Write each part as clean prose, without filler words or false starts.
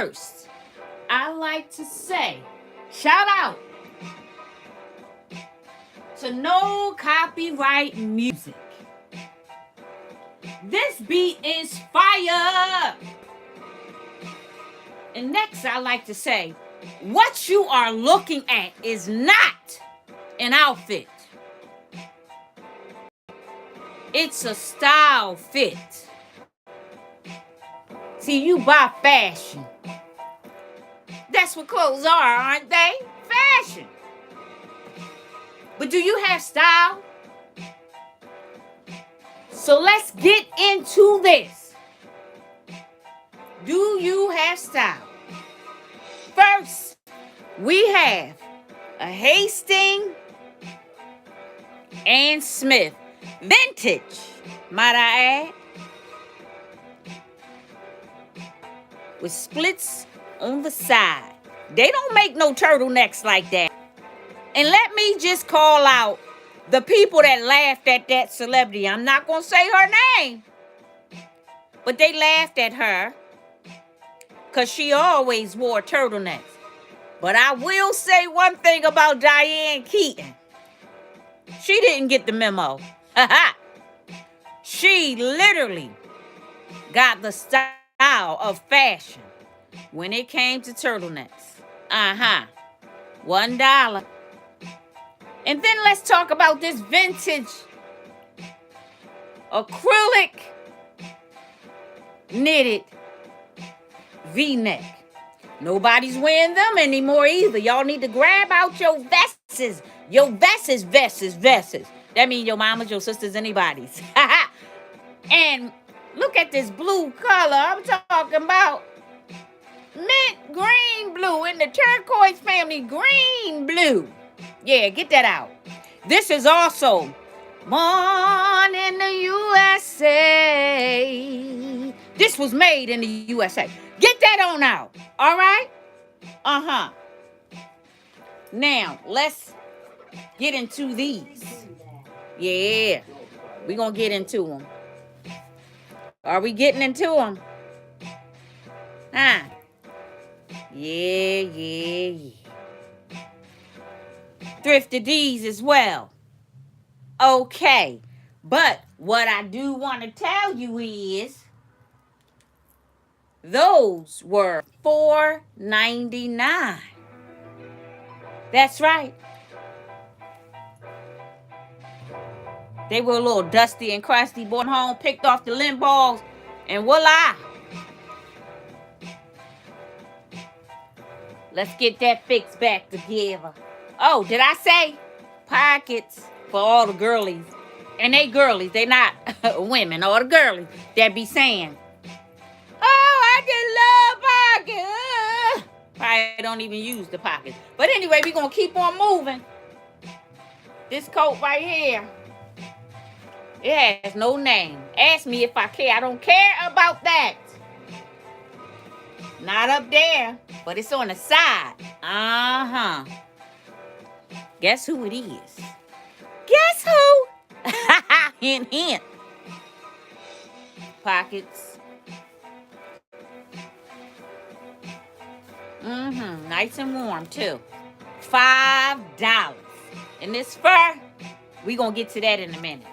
first, I like to say, shout out to No Copyright Music. This beat is fire. And next, I like to say, what you are looking at is not an outfit. It's a style fit. See, you buy fashion. That's what clothes are, aren't they? Fashion. But do you have style? So let's get into this. Do you have style? First, we have a Hastings and Smith. Vintage, might I add. With splits on the side. They don't make no turtlenecks like that. And let me just call out the people that laughed at that celebrity. I'm not going to say her name. But they laughed at her because she always wore turtlenecks. But I will say one thing about Diane Keaton. She didn't get the memo. She literally got the style of fashion when it came to turtlenecks. $1. And then let's talk about this vintage acrylic knitted V-neck. Nobody's wearing them anymore either. Y'all need to grab out your vests. Your vests. That means your mamas, your sisters, anybody's. And look at this blue color. I'm talking about mint green blue in the turquoise family green blue. Yeah, get that out. This is also born in the USA. This was made in the USA. Get that on out. All right? Now, let's get into these. Yeah. We're going to get into them. Are we getting into them? Yeah. Thrifted these as well. Okay. But what I do want to tell you is those were $4.99. That's right. They were a little dusty and crusty. Brought home, picked off the lint balls, and voila. Let's get that fixed back together. Oh, did I say pockets for all the girlies? And they girlies. They not women. All the girlies that be saying, oh, I just love pockets. Probably don't even use the pockets. But anyway, we're going to keep on moving. This coat right here, it has no name. Ask me if I care. I don't care about that. Not up there, but it's on the side. Guess who it is? Guess who? Hint. Pockets. Nice and warm, too. $5. And this fur, we going to get to that in a minute.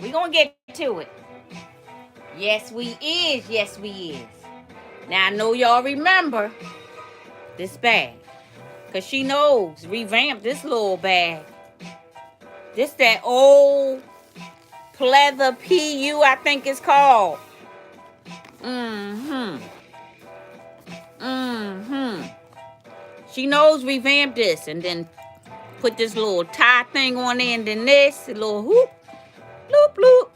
We going to get to it. Yes, we is. Now, I know y'all remember this bag. Because she knows. Revamped this little bag. This that old pleather PU, I think it's called. She knows revamp this. And then put this little tie thing on there. And then this. A little hoop. Loop.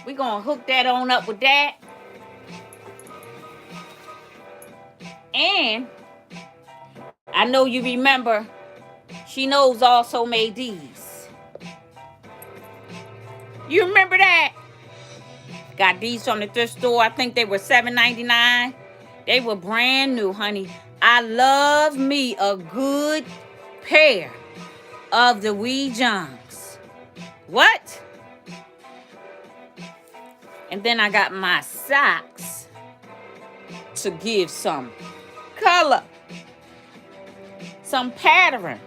We're going to hook that on up with that. And I know you remember, She Knows also made these. You remember that? Got these from the thrift store. I think they were $7.99. They were brand new, honey. I love me a good pair of the Wee Johns. What? And then I got my socks to give some color, some pattern,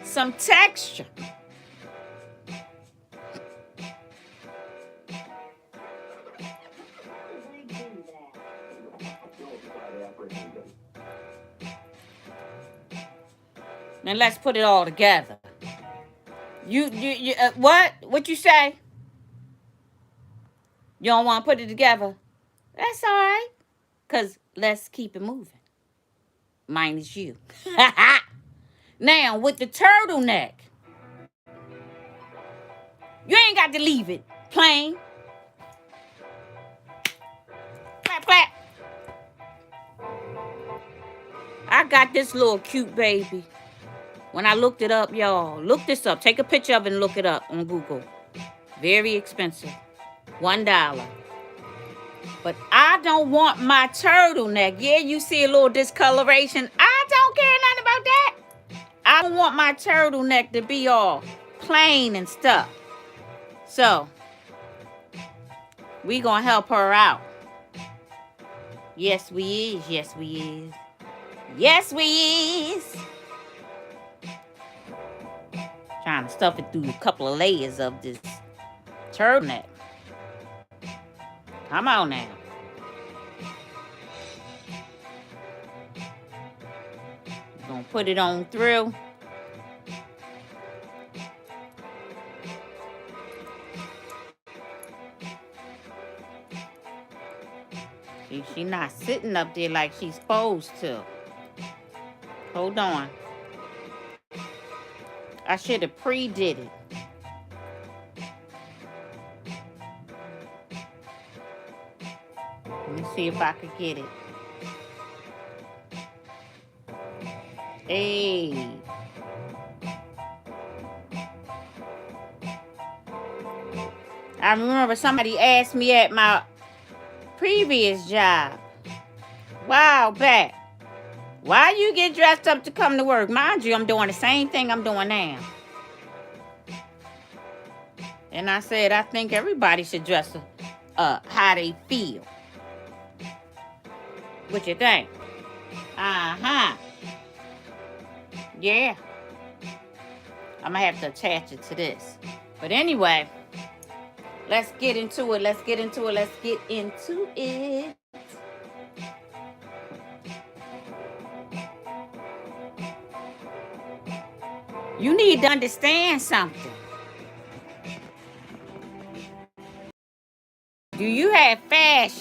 some texture. Now let's put it all together. You what? What you say? You don't want to put it together? That's all right. Because let's keep it moving. Minus you. Now, with the turtleneck, you ain't got to leave it plain. Clap, clap. I got this little cute baby. When I looked it up, y'all, look this up. Take a picture of it and look it up on Google. Very expensive. $1. But I don't want my turtleneck. Yeah, you see a little discoloration. I don't care nothing about that. I don't want my turtleneck to be all plain and stuff. So, we gonna help her out. Yes, we is. Yes, we is. Yes, we is. Trying to stuff it through a couple of layers of this turtleneck. Come on now. Gonna put it on through. See, she not sitting up there like she's supposed to. Hold on. I should have pre-did it. Let me see if I could get it. Hey. I remember somebody asked me at my previous job a while back, why you get dressed up to come to work? Mind you, I'm doing the same thing I'm doing now. And I said, I think everybody should dress how they feel. What you think? Uh-huh. Yeah. I'm going to have to attach it to this. But anyway, let's get into it. Let's get into it. Let's get into it. You need to understand something. Do you have fashion?